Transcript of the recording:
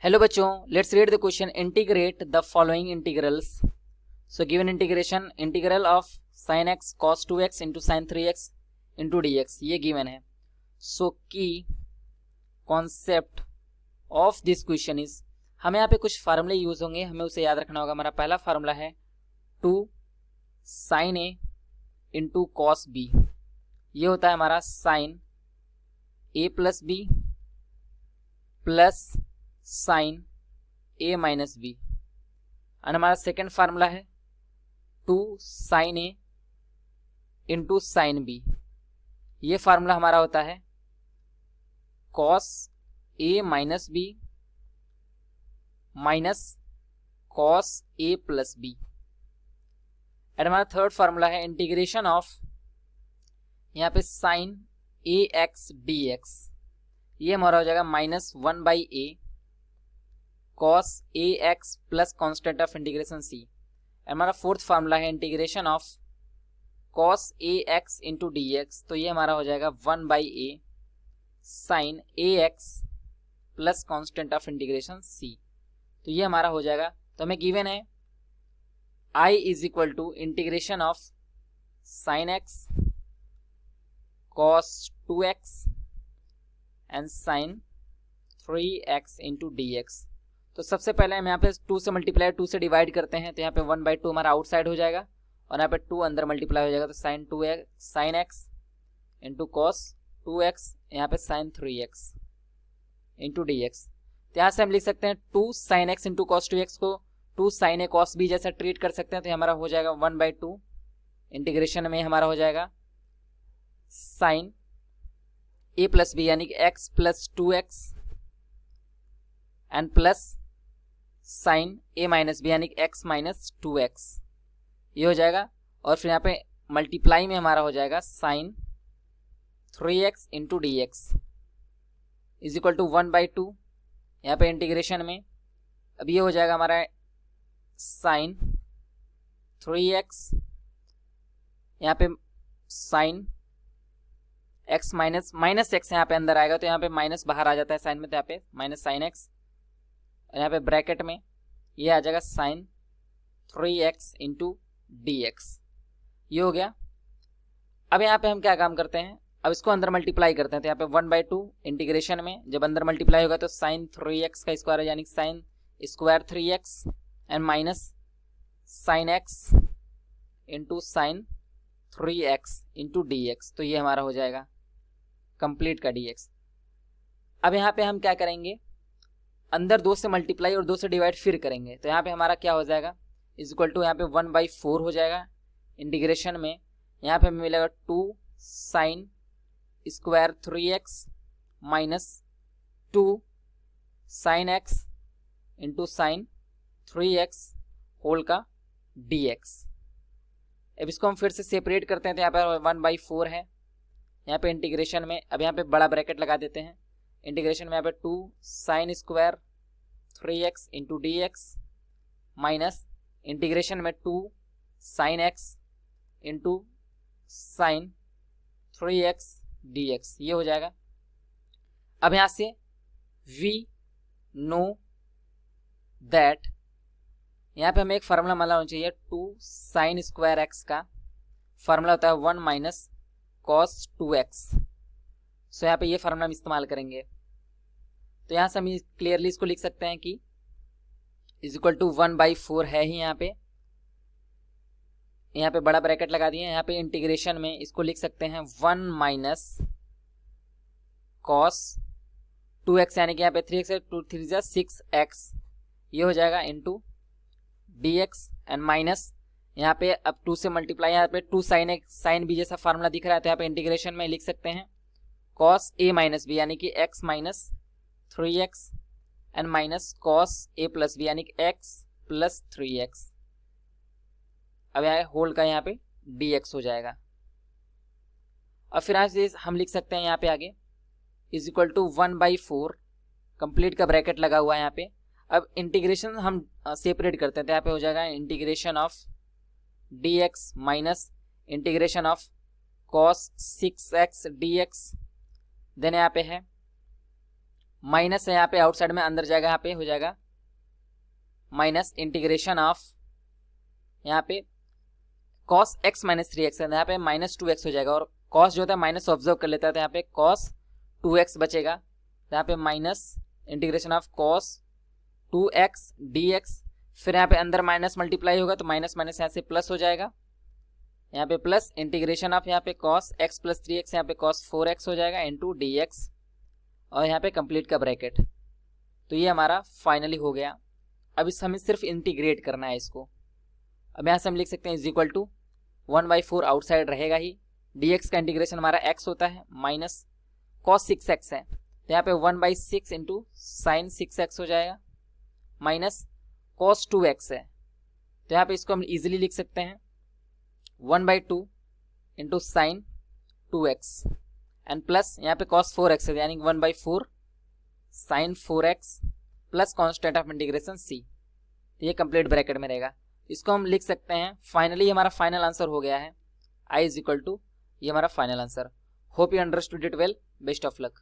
Hello बच्चों, let's read the question. Integrate the following integrals. So given integration integral of sin x cos 2x into sine 3x into d x, ये given है. सो की concept of this question is, हमें यहाँ पे कुछ फार्मूले use होंगे, हमें उसे याद रखना होगा. हमारा पहला फार्मूला है 2 sin a into cos b. ये होता है हमारा sine a plus b plus sine a minus b. और हमारा सेकेंड फार्मूला है 2 sin a into sine b. ये फार्मूला हमारा होता है cos a minus b minus cos a plus b. And हमारा थर्ड फार्मूला है इंटीग्रेशन ऑफ, यहाँ पे साइन a x dx. ये हमारा हो जाएगा -1/a cos a x plus constant of integration c. हमारा फोर्थ फार्मूला है integration of cos a x into d x. तो ये हमारा हो जाएगा 1/a sine a x plus constant of integration c. तो ये हमारा हो जाएगा. तो हमें गिवन है I is equal to integration of sine x cos 2x and sine 3x into d x. तो सबसे पहले हम यहाँ पे 2 से मल्टीप्लाई 2 से डिवाइड करते हैं, तो यहाँ पे 1/2 हमारा आउटसाइड हो जाएगा और यहाँ पे 2 अंदर मल्टीप्लाई हो जाएगा. तो sign x into cos 2x, यहाँ पे sign 3x into d x. तो यहाँ से हम लिख सकते हैं 2 sin x into cos 2x को 2 sin a cos b जैसा ट्रीट कर सकते हैं. तो हमारा हो जाएगा 1/2 इंटीग्रेशन में हमारा हो जाएगा साइन a प्लस बी यानी कि x plus 2x and plus sine a minus b यानी कि x माइनस 2x. ये हो जाएगा. और फिर यहाँ पे मल्टीप्लाई में हमारा हो जाएगा sine 3x into d x is equal to 1/2. यहाँ पे इंटीग्रेशन में अब ये हो जाएगा हमारा साइन 3x, यहाँ पे साइन x माइनस x यहाँ पे अंदर आएगा, तो यहाँ पे माइनस बाहर आ जाता है साइन में, तो यहाँ पे माइनस साइन x. यहाँ पे ब्रैकेट में ये आ जाएगा sine 3x into d x. ये हो गया. अब यहाँ पे हम क्या काम करते हैं, अब इसको अंदर मल्टीप्लाई करते हैं. तो यहाँ पे 1/2 इंटीग्रेशन में जब अंदर मल्टीप्लाई होगा तो साइन 3x का स्क्वायर यानी sine square 3x and minus sine x into sine 3x into d x. तो ये हमारा हो जाएगा कंप्लीट का dx. अब यहाँ पे हम क्या करेंगे, अंदर 2 से मल्टीप्लाई और 2 से डिवाइड फिर करेंगे. तो यहाँ पे हमारा क्या हो जाएगा इज इक्वल टू, यहाँ पे 1/4 हो जाएगा इंटीग्रेशन में. यहाँ पे हमें मिलेगा 2 sine square 3x minus 2 sine x into sine 3x whole का dx. अब इसको हम फिर से सेपरेट करते हैं. तो यहाँ पे 1/4 है यहाँ पे इंटीग्रेशन में. अब यहाँ पे बड़ा ब्रैकेट लगा देते हैं. इंटीग्रेशन में यहाँ पे 2 sine square 3x into d x minus integration में 2 sine x into sine 3x dx. ये हो जाएगा. अब यहाँ से वी नो दैट, यहाँ पे हमें एक फार्मूला मालूम होना चाहिए. 2 साइन स्क्वायर x का फार्मूला होता है 1 माइनस कॉस 2x. सो यहाँ पे ये फार्मूला हम इस्तेमाल करेंगे. तो यहाँ से हम क्लियरली इसको लिख सकते हैं कि इज इक्वल टू 1/4 है ही यहाँ पे बड़ा ब्रैकेट लगा दिए. यहाँ पे इंटीग्रेशन में इसको लिख सकते हैं 1 माइनस कॉस 2x यानी कि यहाँ पे 3x है, 2 3 जा 6x. ये हो जाएगा इंटू dx एंड माइनस यहाँ पे अब 2 से मल्टीप्लाई, यहाँ पे 2 साइन b जैसा फार्मूला दिख रहा है. तो यहाँ पे इंटीग्रेशन में लिख सकते हैं cos a माइनस बी यानी कि x minus 3x and minus cos a plus b यानी कि x प्लस 3x. अब यहाँ होल का यहाँ पे dx हो जाएगा. और फिर यहाँ से हम लिख सकते हैं यहाँ पे आगे इज इक्वल टू 1/4 कंप्लीट का ब्रैकेट लगा हुआ है यहाँ पे. अब इंटीग्रेशन हम सेपरेट करते हैं. तो यहाँ पे हो जाएगा integration of dx minus integration of cos 6x dx. Then यहाँ पे है माइनस है यहाँ पे आउटसाइड में, अंदर जाएगा, यहाँ पे हो जाएगा माइनस इंटीग्रेशन ऑफ यहाँ पे cos x माइनस 3x है, यहाँ पे माइनस 2x हो जाएगा, और cos जो होता है माइनस ऑब्जर्व कर लेता है, तो यहाँ पे cos 2x बचेगा, तो यहाँ पे minus integration of cos 2x dx, फिर यहाँ पे अंदर माइनस मल्टीप्लाई होगा तो माइनस माइनस यहाँ से प्लस हो जाएगा, यहाँ पे प्लस इंटीग्रेशन ऑफ यहाँ पे cos x प्लस 3x, यहाँ पे cos 4x हो जाएगा इनटू dx, और यहाँ पे कंप्लीट का ब्रैकेट। तो ये हमारा फाइनली हो गया। अब इस हमें सिर्फ इंटीग्रेट करना है इसको। अब यहाँ से हम लिख सकते हैं इज इक्वल टू 1/4 आउटसाइड रहेगा ही, dx का इंटीग्रेशन हमारा x होता है, माइनस cos 6x है, तो यहाँ पे 1/6 इंटू साइन 6x हो जाएगा, माइनस cos 2x है, तो यहाँ पे इसको हम इजीली लिख सकते हैं 1/2 into sine 2x and plus यहाँ पे cos 4x है, यानी 1/4 sine 4x plus constant of integration c, तो ये कंप्लीट ब्रैकेट में रहेगा। इसको हम लिख सकते हैं फाइनली हमारा फाइनल आंसर हो गया है i इज इक्वल टू, ये हमारा final answer. Hope you understood it well, best of luck.